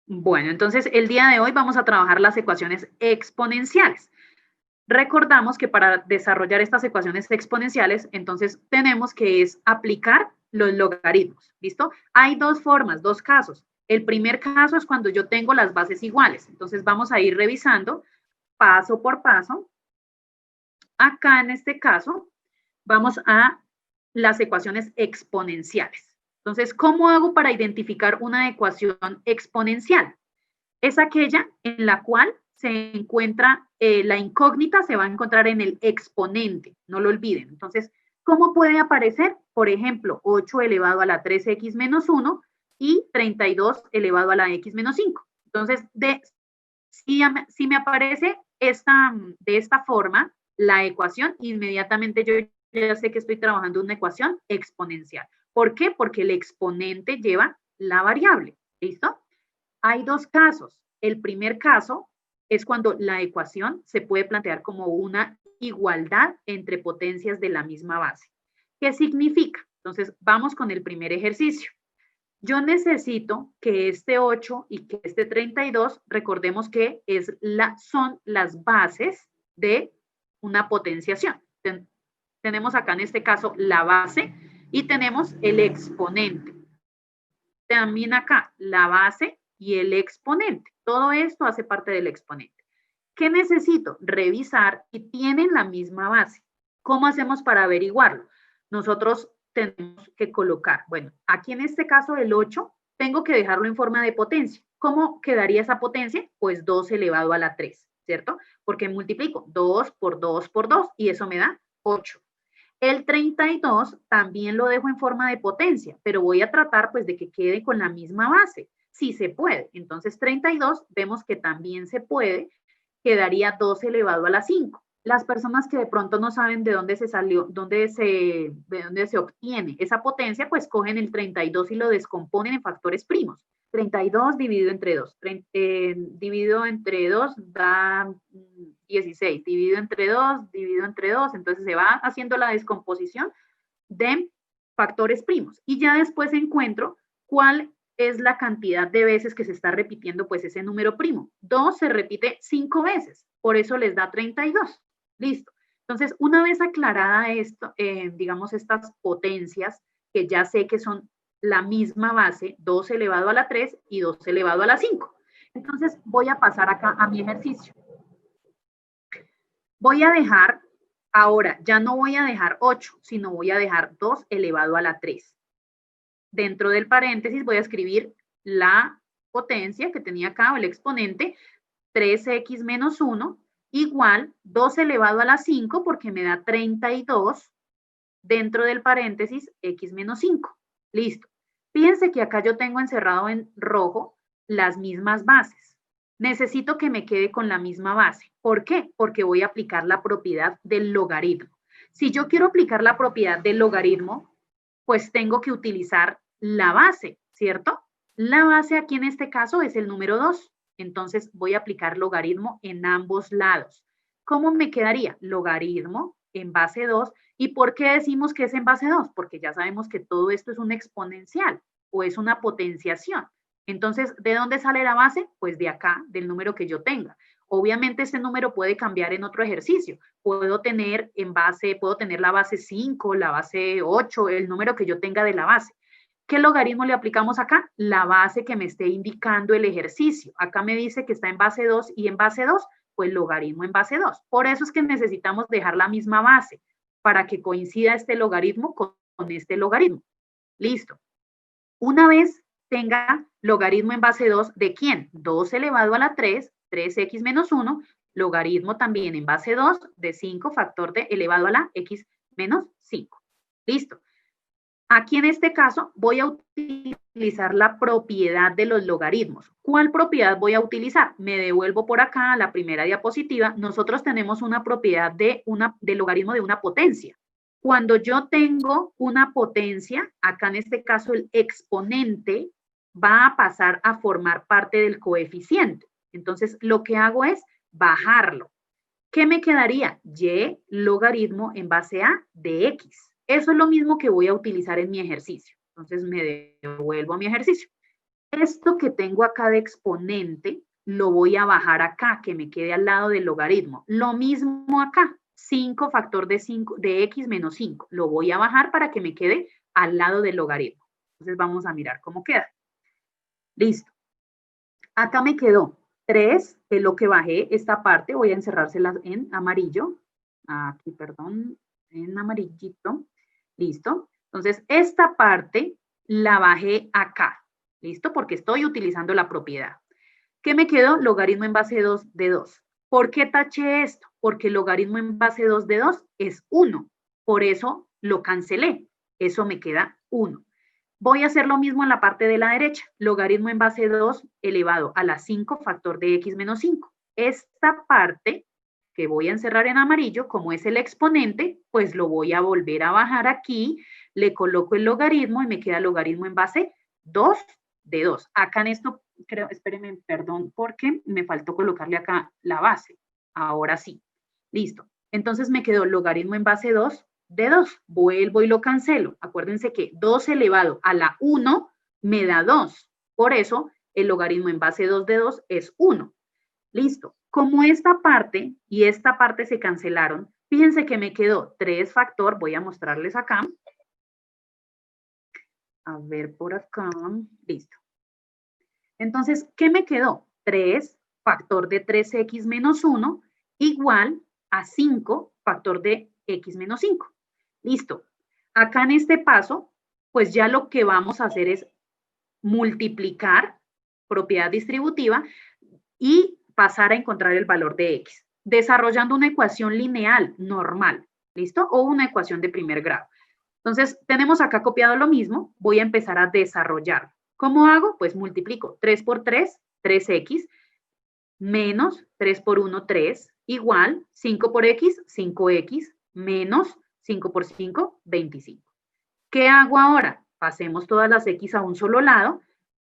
Bueno, entonces el día de hoy vamos a trabajar las ecuaciones exponenciales. Recordamos que para desarrollar estas ecuaciones exponenciales, entonces tenemos que aplicar los logaritmos, ¿listo? Hay dos formas, dos casos. El primer caso es cuando yo tengo las bases iguales. Entonces vamos a ir revisando paso por paso. Acá en este caso vamos a las ecuaciones exponenciales. Entonces, ¿cómo hago para identificar una ecuación exponencial? Es aquella en la cual se encuentra la incógnita, se va a encontrar en el exponente, no lo olviden. Entonces, ¿cómo puede aparecer? Por ejemplo, 8 elevado a la 3x menos 1 y 32 elevado a la x menos 5. Entonces, si me aparece de esta forma la ecuación, inmediatamente yo ya sé que estoy trabajando una ecuación exponencial. ¿Por qué? Porque el exponente lleva la variable. ¿Listo? Hay dos casos. El primer caso es cuando la ecuación se puede plantear como una igualdad entre potencias de la misma base. ¿Qué significa? Entonces, vamos con el primer ejercicio. Yo necesito que este 8 y que este 32, recordemos que son las bases de una potenciación. Tenemos acá en este caso la base y tenemos el exponente. También acá la base y el exponente. Todo esto hace parte del exponente. ¿Qué necesito? Revisar y tienen la misma base. ¿Cómo hacemos para averiguarlo? Nosotros tenemos que colocar, bueno, aquí en este caso el 8, tengo que dejarlo en forma de potencia. ¿Cómo quedaría esa potencia? Pues 2 elevado a la 3, ¿cierto? Porque multiplico 2 por 2 por 2 y eso me da 8. El 32 también lo dejo en forma de potencia, pero voy a tratar pues de que quede con la misma base. Sí se puede. Entonces 32 vemos que también se puede, quedaría 2 elevado a la 5. Las personas que de pronto no saben de dónde se salió, de dónde se obtiene esa potencia, pues cogen el 32 y lo descomponen en factores primos. 32 dividido entre 2. Dividido entre 2 da 16. Dividido entre 2. Entonces se va haciendo la descomposición de factores primos. Y ya después encuentro cuál es la cantidad de veces que se está repitiendo pues ese número primo. 2 se repite 5 veces, por eso les da 32. Listo. Entonces, una vez aclarada esto, digamos estas potencias, que ya sé que son la misma base, 2 elevado a la 3 y 2 elevado a la 5. Entonces, voy a pasar acá a mi ejercicio. Voy a dejar, ahora ya no voy a dejar 8, sino voy a dejar 2 elevado a la 3. Dentro del paréntesis voy a escribir la potencia que tenía acá, o el exponente, 3x menos 1, igual 2 elevado a la 5, porque me da 32, dentro del paréntesis, x menos 5. Listo. Fíjense que acá yo tengo encerrado en rojo las mismas bases. Necesito que me quede con la misma base. ¿Por qué? Porque voy a aplicar la propiedad del logaritmo. Si yo quiero aplicar la propiedad del logaritmo, pues tengo que utilizar la base, ¿cierto? La base aquí en este caso es el número 2. Entonces voy a aplicar logaritmo en ambos lados. ¿Cómo me quedaría? Logaritmo en base 2. ¿Y por qué decimos que es en base 2? Porque ya sabemos que todo esto es un exponencial o es una potenciación. Entonces, ¿de dónde sale la base? Pues de acá, del número que yo tenga. Obviamente este número puede cambiar en otro ejercicio. Puedo tener la base 5, la base 8, el número que yo tenga de la base. ¿Qué logaritmo le aplicamos acá? La base que me esté indicando el ejercicio. Acá me dice que está en base 2 y en base 2, pues logaritmo en base 2. Por eso es que necesitamos dejar la misma base para que coincida este logaritmo con este logaritmo. Listo. Una vez tenga logaritmo en base 2, ¿de quién? 2 elevado a la 3, 3x menos 1, logaritmo también en base 2 de 5 factor de elevado a la x menos 5. Listo. Aquí en este caso voy a utilizar la propiedad de los logaritmos. ¿Cuál propiedad voy a utilizar? Me devuelvo por acá a la primera diapositiva. Nosotros tenemos una propiedad de logaritmo de una potencia. Cuando yo tengo una potencia, acá en este caso el exponente va a pasar a formar parte del coeficiente. Entonces, lo que hago es bajarlo. ¿Qué me quedaría? Y logaritmo en base a de x. Eso es lo mismo que voy a utilizar en mi ejercicio. Entonces me devuelvo a mi ejercicio. Esto que tengo acá de exponente, lo voy a bajar acá, que me quede al lado del logaritmo. Lo mismo acá, 5 factor de x menos 5. Lo voy a bajar para que me quede al lado del logaritmo. Entonces vamos a mirar cómo queda. Listo. Acá me quedó 3, que es lo que bajé esta parte. Voy a encerrársela en amarillo. Aquí, perdón, en amarillito. Listo. Entonces, esta parte la bajé acá. ¿Listo? Porque estoy utilizando la propiedad. ¿Qué me quedó? Logaritmo en base 2 de 2. ¿Por qué taché esto? Porque el logaritmo en base 2 de 2 es 1. Por eso lo cancelé. Eso me queda 1. Voy a hacer lo mismo en la parte de la derecha. Logaritmo en base 2 elevado a la 5 factor de x menos 5. Esta parte que voy a encerrar en amarillo, como es el exponente, pues lo voy a volver a bajar aquí, le coloco el logaritmo y me queda logaritmo en base 2 de 2. Acá en esto, creo, espérenme, perdón, porque me faltó colocarle acá la base. Ahora sí. Listo. Entonces me quedó logaritmo en base 2 de 2. Vuelvo y lo cancelo. Acuérdense que 2 elevado a la 1 me da 2. Por eso el logaritmo en base 2 de 2 es 1. Listo. Como esta parte y esta parte se cancelaron, fíjense que me quedó 3 factor, voy a mostrarles acá. A ver por acá. Listo. Entonces, ¿qué me quedó? 3 factor de 3x menos 1 igual a 5 factor de x menos 5. Listo. Acá en este paso, pues ya lo que vamos a hacer es multiplicar propiedad distributiva y pasar a encontrar el valor de x, desarrollando una ecuación lineal normal, ¿listo? O una ecuación de primer grado. Entonces, tenemos acá copiado lo mismo, voy a empezar a desarrollar. ¿Cómo hago? Pues multiplico 3 por 3, 3x, menos 3 por 1, 3, igual 5 por x, 5x, menos 5 por 5, 25. ¿Qué hago ahora? Pasemos todas las x a un solo lado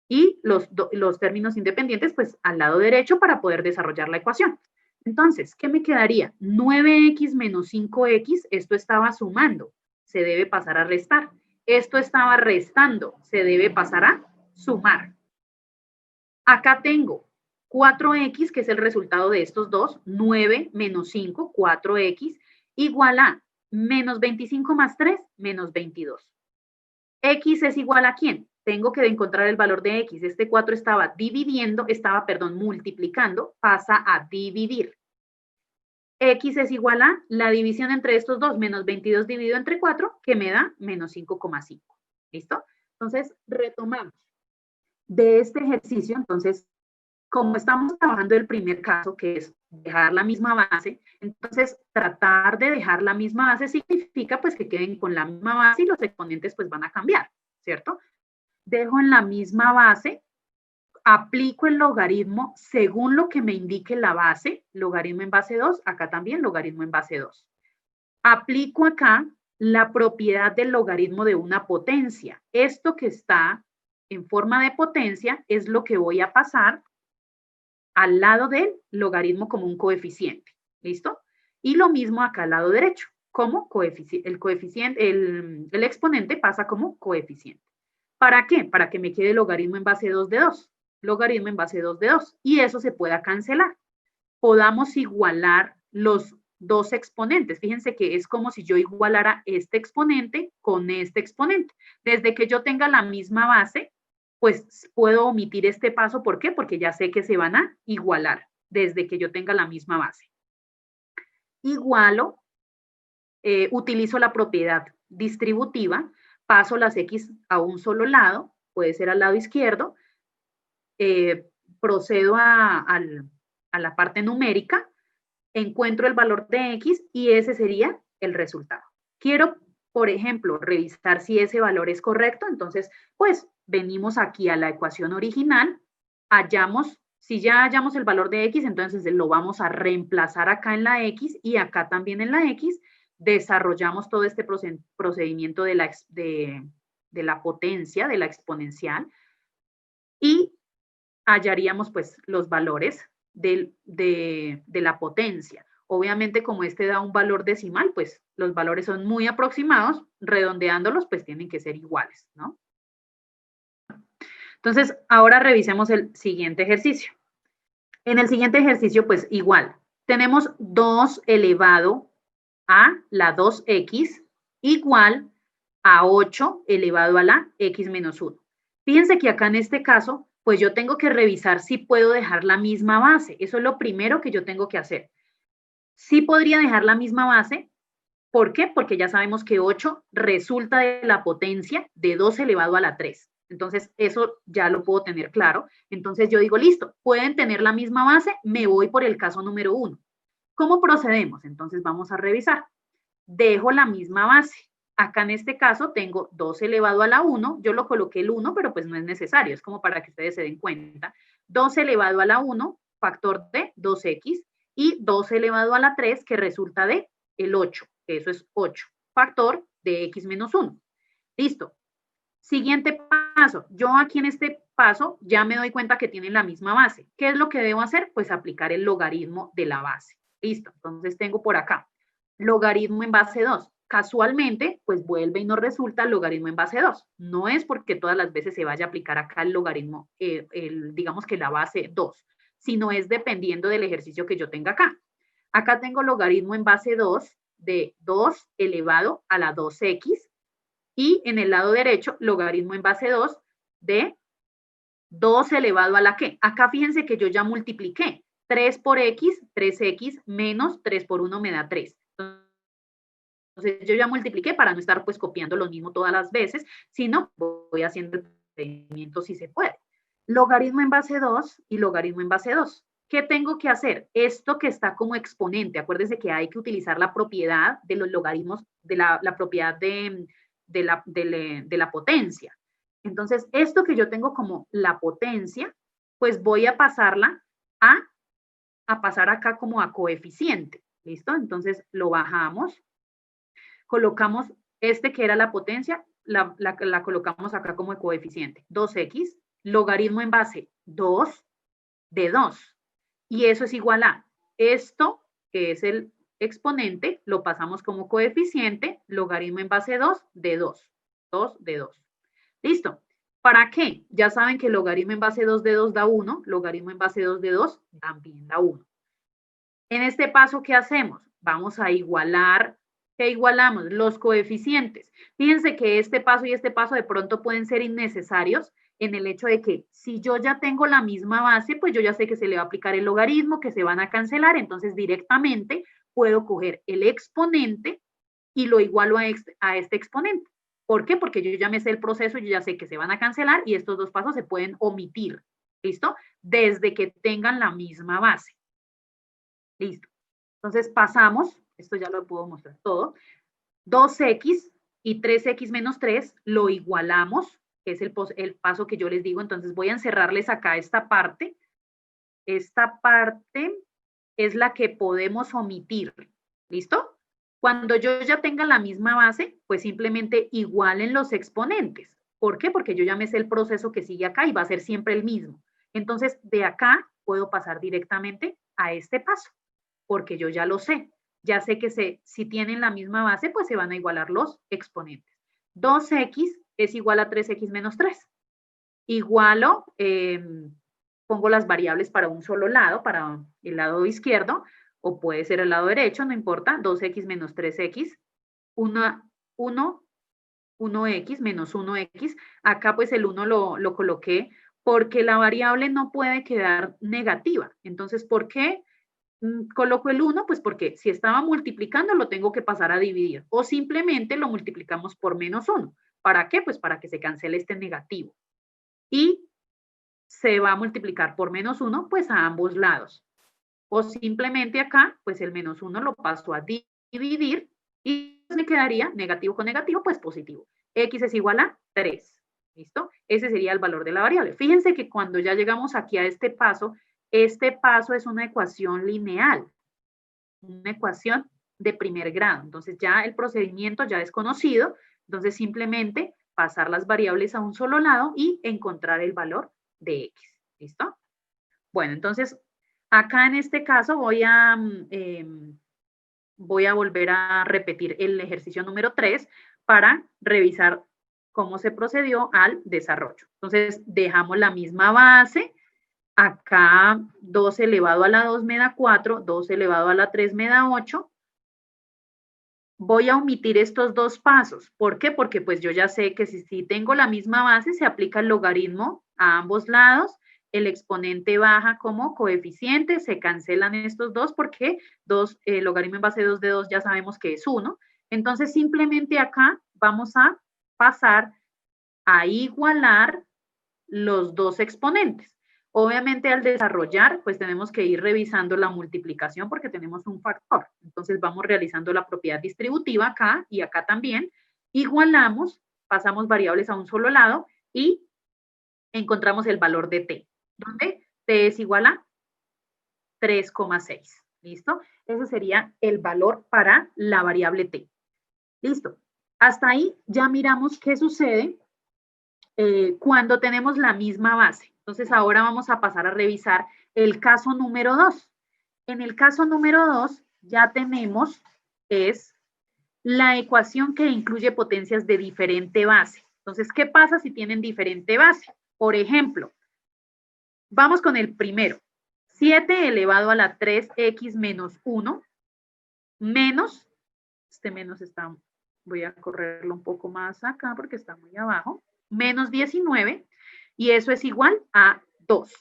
y los términos independientes pues al lado derecho para poder desarrollar la ecuación. Entonces, ¿qué me quedaría? 9x menos 5x, esto estaba sumando, se debe pasar a restar. Esto estaba restando, se debe pasar a sumar. Acá tengo 4x, que es el resultado de estos dos, 9 menos 5, 4x, igual a menos 25 más 3, menos 22. X es igual a ¿quién? Tengo que encontrar el valor de X. Este 4 estaba multiplicando, pasa a dividir. X es igual a la división entre estos dos, menos 22 dividido entre 4, que me da menos 5,5. ¿Listo? Entonces, retomamos. De este ejercicio, entonces, como estamos trabajando el primer caso, que es dejar la misma base, entonces tratar de dejar la misma base significa pues que queden con la misma base y los exponentes pues van a cambiar, ¿cierto? Dejo en la misma base, aplico el logaritmo según lo que me indique la base, logaritmo en base 2, acá también logaritmo en base 2. Aplico acá la propiedad del logaritmo de una potencia. Esto que está en forma de potencia es lo que voy a pasar al lado del logaritmo como un coeficiente. ¿Listo? Y lo mismo acá al lado derecho, como el exponente pasa como coeficiente. ¿Para qué? Para que me quede logaritmo en base 2 de 2. Logaritmo en base 2 de 2. Y eso se pueda cancelar. Podamos igualar los dos exponentes. Fíjense que es como si yo igualara este exponente con este exponente. Desde que yo tenga la misma base, pues puedo omitir este paso. ¿Por qué? Porque ya sé que se van a igualar desde que yo tenga la misma base. Igualo, utilizo la propiedad distributiva, paso las x a un solo lado, puede ser al lado izquierdo, procedo a la parte numérica, encuentro el valor de x y ese sería el resultado. Quiero, por ejemplo, revisar si ese valor es correcto, entonces, pues, venimos aquí a la ecuación original, si ya hallamos el valor de x, entonces lo vamos a reemplazar acá en la x y acá también en la x, desarrollamos todo este procedimiento de la potencia, de la exponencial, y hallaríamos pues los valores de la potencia. Obviamente, como este da un valor decimal, pues los valores son muy aproximados, redondeándolos, pues tienen que ser iguales, ¿no? Entonces, ahora revisemos el siguiente ejercicio. En el siguiente ejercicio, pues igual, tenemos 2 elevado a la 2x igual a 8 elevado a la x menos 1. Fíjense que acá en este caso, pues yo tengo que revisar si puedo dejar la misma base. Eso es lo primero que yo tengo que hacer. Sí podría dejar la misma base. ¿Por qué? Porque ya sabemos que 8 resulta de la potencia de 2 elevado a la 3. Entonces, eso ya lo puedo tener claro. Entonces, yo digo, listo, pueden tener la misma base, me voy por el caso número 1. ¿Cómo procedemos? Entonces, vamos a revisar. Dejo la misma base. Acá en este caso tengo 2 elevado a la 1, yo lo coloqué el 1, pero pues no es necesario, es como para que ustedes se den cuenta. 2 elevado a la 1, factor de 2x, y 2 elevado a la 3, que resulta de el 8, que eso es 8, factor de x menos 1. Listo. Siguiente paso, yo aquí en este paso ya me doy cuenta que tienen la misma base. ¿Qué es lo que debo hacer? Pues aplicar el logaritmo de la base. Listo, entonces tengo por acá logaritmo en base 2. Casualmente, pues vuelve y nos resulta logaritmo en base 2. No es porque todas las veces se vaya a aplicar acá el logaritmo, digamos que la base 2, sino es dependiendo del ejercicio que yo tenga acá. Acá tengo logaritmo en base 2 de 2 elevado a la 2x, y en el lado derecho, logaritmo en base 2 de 2 elevado a la ¿qué? Acá fíjense que yo ya multipliqué. 3 por x, 3x, menos 3 por 1 me da 3. Entonces yo ya multipliqué para no estar pues copiando lo mismo todas las veces, sino voy haciendo el procedimiento si se puede. Logaritmo en base 2 y logaritmo en base 2. ¿Qué tengo que hacer? Esto que está como exponente, acuérdense que hay que utilizar la propiedad de los logaritmos, de la propiedad de la potencia. Entonces, esto que yo tengo como la potencia, pues voy a pasarla a pasar acá como a coeficiente. ¿Listo? Entonces lo bajamos, colocamos este que era la potencia, la colocamos acá como el coeficiente. 2x, logaritmo en base 2 de 2. Y eso es igual a esto, que es el exponente, lo pasamos como coeficiente, logaritmo en base 2 de 2. 2 de 2. ¿Listo? ¿Para qué? Ya saben que logaritmo en base 2 de 2 da 1, logaritmo en base 2 de 2 también da 1. En este paso, ¿qué hacemos? Vamos a igualar, ¿qué igualamos? Los coeficientes. Fíjense que este paso y este paso de pronto pueden ser innecesarios en el hecho de que si yo ya tengo la misma base, pues yo ya sé que se le va a aplicar el logaritmo, que se van a cancelar, entonces directamente puedo coger el exponente y lo igualo a este exponente. ¿Por qué? Porque yo ya me sé el proceso, yo ya sé que se van a cancelar y estos dos pasos se pueden omitir. ¿Listo? Desde que tengan la misma base. Listo. Entonces pasamos, esto ya lo puedo mostrar todo, 2x y 3x menos 3 lo igualamos, que es el paso que yo les digo. Entonces voy a encerrarles acá esta parte. Esta parte es la que podemos omitir. ¿Listo? Cuando yo ya tenga la misma base, pues simplemente igualen los exponentes. ¿Por qué? Porque yo ya me sé el proceso que sigue acá y va a ser siempre el mismo. Entonces, de acá puedo pasar directamente a este paso, porque yo ya lo sé. Ya sé que si tienen la misma base, pues se van a igualar los exponentes. 2x es igual a 3x menos 3. Igualo, pongo las variables para un solo lado, para el lado izquierdo, o puede ser el lado derecho, no importa. 2x menos 3x, 1x menos 1x. Acá pues el 1 lo coloqué porque la variable no puede quedar negativa. Entonces, ¿por qué coloco el 1? Pues porque si estaba multiplicando lo tengo que pasar a dividir, o simplemente lo multiplicamos por menos 1. ¿Para qué? Pues para que se cancele este negativo. Y se va a multiplicar por menos 1, pues a ambos lados. O simplemente acá, pues el menos 1 lo paso a dividir y me quedaría negativo con negativo, pues positivo. X es igual a 3. ¿Listo? Ese sería el valor de la variable. Fíjense que cuando ya llegamos aquí a este paso es una ecuación lineal, una ecuación de primer grado. Entonces ya el procedimiento ya es conocido, entonces simplemente pasar las variables a un solo lado y encontrar el valor de X. ¿Listo? Bueno, entonces acá en este caso voy a volver a repetir el ejercicio número 3 para revisar cómo se procedió al desarrollo. Entonces, dejamos la misma base. Acá 2 elevado a la 2 me da 4, 2 elevado a la 3 me da 8. Voy a omitir estos dos pasos. ¿Por qué? Porque pues yo ya sé que si tengo la misma base, se aplica el logaritmo a ambos lados, el exponente baja como coeficiente, se cancelan estos dos porque logaritmo en base 2 de 2 ya sabemos que es 1. Entonces simplemente acá vamos a pasar a igualar los dos exponentes. Obviamente al desarrollar, pues tenemos que ir revisando la multiplicación porque tenemos un factor. Entonces vamos realizando la propiedad distributiva acá y acá también. Igualamos, pasamos variables a un solo lado y encontramos el valor de t, donde t es igual a 3,6. ¿Listo? Ese sería el valor para la variable t. Listo. Hasta ahí ya miramos qué sucede cuando tenemos la misma base. Entonces, ahora vamos a pasar a revisar el caso número 2. En el caso número 2, ya tenemos, es la ecuación que incluye potencias de diferente base. Entonces, ¿qué pasa si tienen diferente base? Por ejemplo, vamos con el primero. 7 elevado a la 3x menos 1 menos, este menos está, voy a correrlo un poco más acá porque está muy abajo, menos 19, y eso es igual a 2.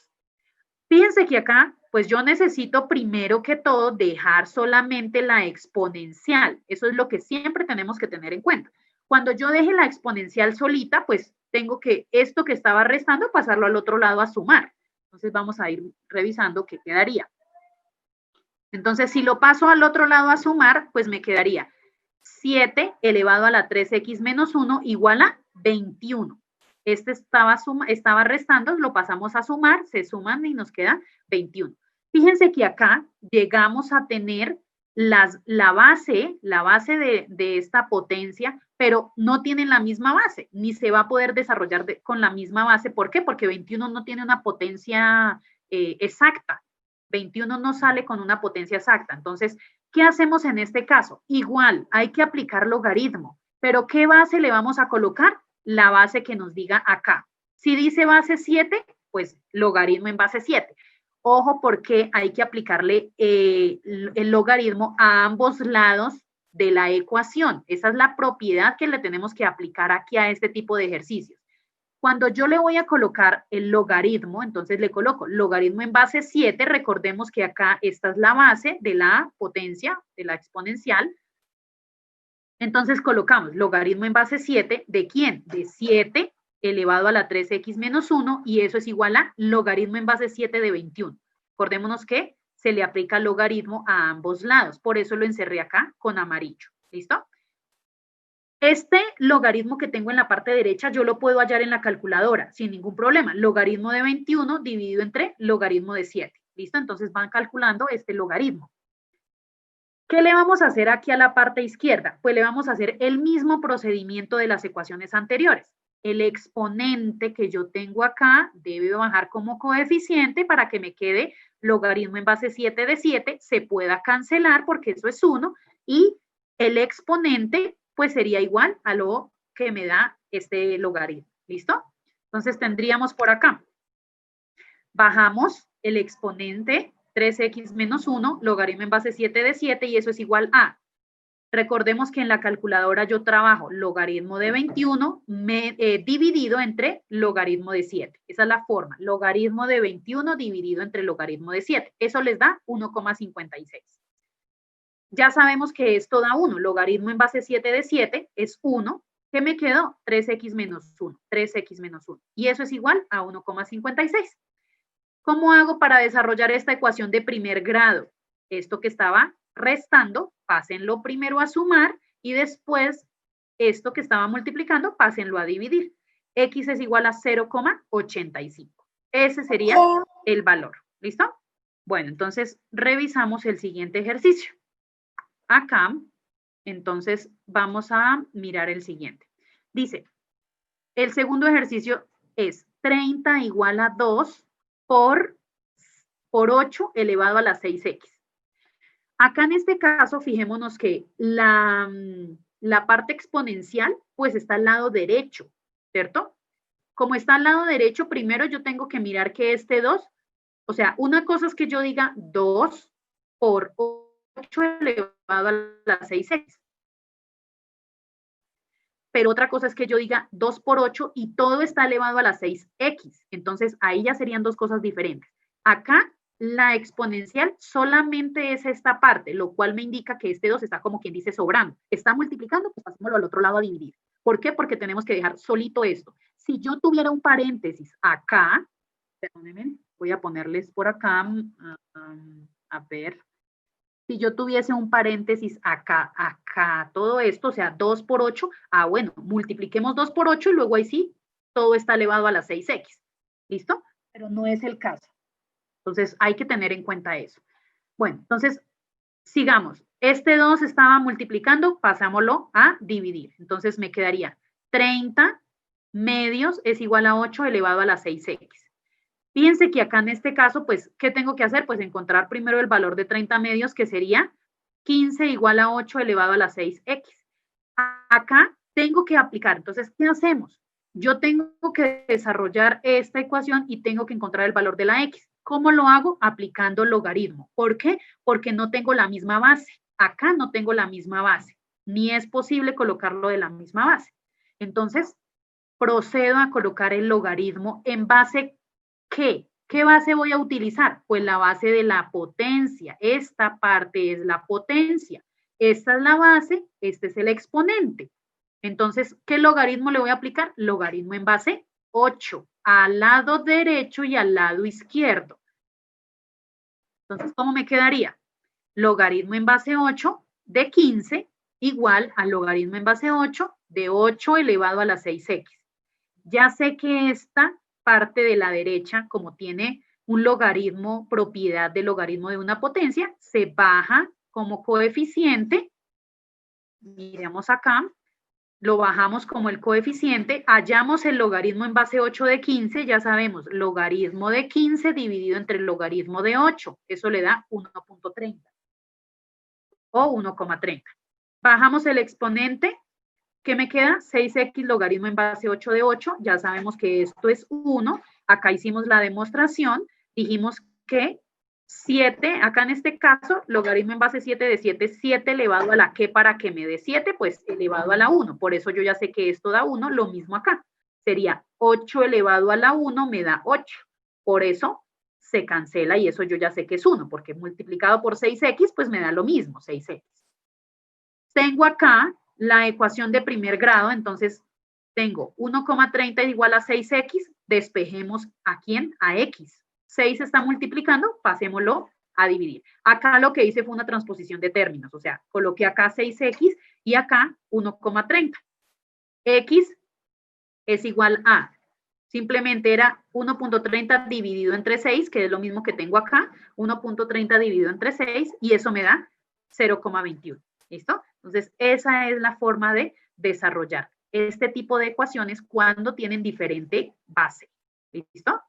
Fíjense que acá, pues yo necesito primero que todo dejar solamente la exponencial. Eso es lo que siempre tenemos que tener en cuenta. Cuando yo deje la exponencial solita, pues tengo que esto que estaba restando pasarlo al otro lado a sumar. Entonces vamos a ir revisando qué quedaría. Entonces, si lo paso al otro lado a sumar, pues me quedaría 7 elevado a la 3x menos 1 igual a 21. Este estaba restando, lo pasamos a sumar, se suman y nos queda 21. Fíjense que acá llegamos a tener la base de esta potencia, pero no tienen la misma base, ni se va a poder desarrollar con la misma base. ¿Por qué? Porque 21 no tiene una potencia exacta. 21 no sale con una potencia exacta. Entonces, ¿qué hacemos en este caso? Igual, hay que aplicar logaritmo, pero ¿qué base le vamos a colocar? La base que nos diga acá. Si dice base 7, pues logaritmo en base 7. Ojo, porque hay que aplicarle el logaritmo a ambos lados de la ecuación. Esa es la propiedad que le tenemos que aplicar aquí a este tipo de ejercicios. Cuando yo le voy a colocar el logaritmo, entonces le coloco logaritmo en base 7, recordemos que acá esta es la base de la potencia, de la exponencial. Entonces colocamos logaritmo en base 7, ¿de quién? De 7 elevado a la 3x menos 1, y eso es igual a logaritmo en base 7 de 21. Acordémonos que se le aplica logaritmo a ambos lados, por eso lo encerré acá con amarillo. ¿Listo? Este logaritmo que tengo en la parte derecha yo lo puedo hallar en la calculadora sin ningún problema. Logaritmo de 21 dividido entre logaritmo de 7. ¿Listo? Entonces van calculando este logaritmo. ¿Qué le vamos a hacer aquí a la parte izquierda? Pues le vamos a hacer el mismo procedimiento de las ecuaciones anteriores. El exponente que yo tengo acá debe bajar como coeficiente para que me quede logaritmo en base 7 de 7, se pueda cancelar porque eso es 1, y el exponente pues sería igual a lo que me da este logaritmo. ¿Listo? Entonces tendríamos por acá, bajamos el exponente 3x menos 1, logaritmo en base 7 de 7, y eso es igual a, recordemos que en la calculadora yo trabajo logaritmo de 21 dividido entre logaritmo de 7. Esa es la forma, logaritmo de 21 dividido entre logaritmo de 7. Eso les da 1,56. Ya sabemos que esto da 1, logaritmo en base 7 de 7 es 1, ¿qué me quedó? 3x menos 1, 3x menos 1, y eso es igual a 1,56. ¿Cómo hago para desarrollar esta ecuación de primer grado? Esto que estaba restando, pásenlo primero a sumar, y después esto que estaba multiplicando, pásenlo a dividir. X es igual a 0,85. Ese sería el valor. ¿Listo? Bueno, entonces revisamos el siguiente ejercicio. Acá, entonces vamos a mirar el siguiente. Dice, el segundo ejercicio es 30 igual a 2 por 8 elevado a la 6x. Acá en este caso, fijémonos que la parte exponencial pues está al lado derecho. ¿cierto? Como está al lado derecho, primero yo tengo que mirar que este 2, o sea, una cosa es que yo diga 2 por 8 elevado a la 6x. Pero otra cosa es que yo diga 2 por 8 y todo está elevado a la 6x. Entonces, ahí ya serían dos cosas diferentes. Acá, la exponencial solamente es esta parte, lo cual me indica que este 2 está como quien dice sobrando. Está multiplicando, pues pasémoslo al otro lado a dividir. ¿Por qué? Porque tenemos que dejar solito esto. Si yo tuviera un paréntesis acá, perdónenme, voy a ponerles por acá, a ver, si yo tuviese un paréntesis acá, todo esto, o sea, 2 por 8, bueno, multipliquemos 2 por 8 y luego ahí sí, todo está elevado a la 6x. ¿Listo? Pero no es el caso. Entonces, hay que tener en cuenta eso. Bueno, entonces, sigamos. Este 2 estaba multiplicando, pasámoslo a dividir. Entonces, me quedaría 30 medios es igual a 8 elevado a la 6x. Fíjense que acá en este caso, pues, ¿qué tengo que hacer? Pues encontrar primero el valor de 30 medios, que sería 15 igual a 8 elevado a la 6x. Acá tengo que aplicar. Entonces, ¿qué hacemos? Yo tengo que desarrollar esta ecuación y tengo que encontrar el valor de la x. ¿Cómo lo hago? Aplicando logaritmo. ¿Por qué? Porque no tengo la misma base. Acá no tengo la misma base, ni es posible colocarlo de la misma base. Entonces, procedo a colocar el logaritmo en base ¿qué? ¿Qué base voy a utilizar? Pues la base de la potencia. Esta parte es la potencia. Esta es la base, este es el exponente. Entonces, ¿qué logaritmo le voy a aplicar? Logaritmo en base 8, al lado derecho y al lado izquierdo. Entonces, ¿cómo me quedaría? Logaritmo en base 8 de 15 igual al logaritmo en base 8 de 8 elevado a la 6x. Ya sé que esta parte de la derecha, como tiene un logaritmo, propiedad de logaritmo de una potencia, se baja como coeficiente. Miremos acá, lo bajamos como el coeficiente, hallamos el logaritmo en base 8 de 15, ya sabemos, logaritmo de 15 dividido entre el logaritmo de 8, eso le da 1.30 o 1,30. Bajamos el exponente, ¿qué me queda? 6x logaritmo en base 8 de 8, ya sabemos que esto es 1, acá hicimos la demostración, dijimos que 7, acá en este caso, logaritmo en base 7 de 7 es 7 elevado a la que para que me dé 7, pues elevado a la 1, por eso yo ya sé que esto da 1, lo mismo acá, sería 8 elevado a la 1 me da 8, por eso se cancela y eso yo ya sé que es 1, porque multiplicado por 6x, pues me da lo mismo, 6x. Tengo acá la ecuación de primer grado, entonces tengo 1,30 igual a 6x, despejemos ¿a quién? A x. 6 está multiplicando, pasémoslo a dividir. Acá lo que hice fue una transposición de términos, o sea, coloqué acá 6x y acá 1,30. X es igual a, simplemente era 1.30 dividido entre 6, que es lo mismo que tengo acá, 1.30 dividido entre 6, y eso me da 0,21. ¿Listo? Entonces, esa es la forma de desarrollar este tipo de ecuaciones cuando tienen diferente base. ¿Listo?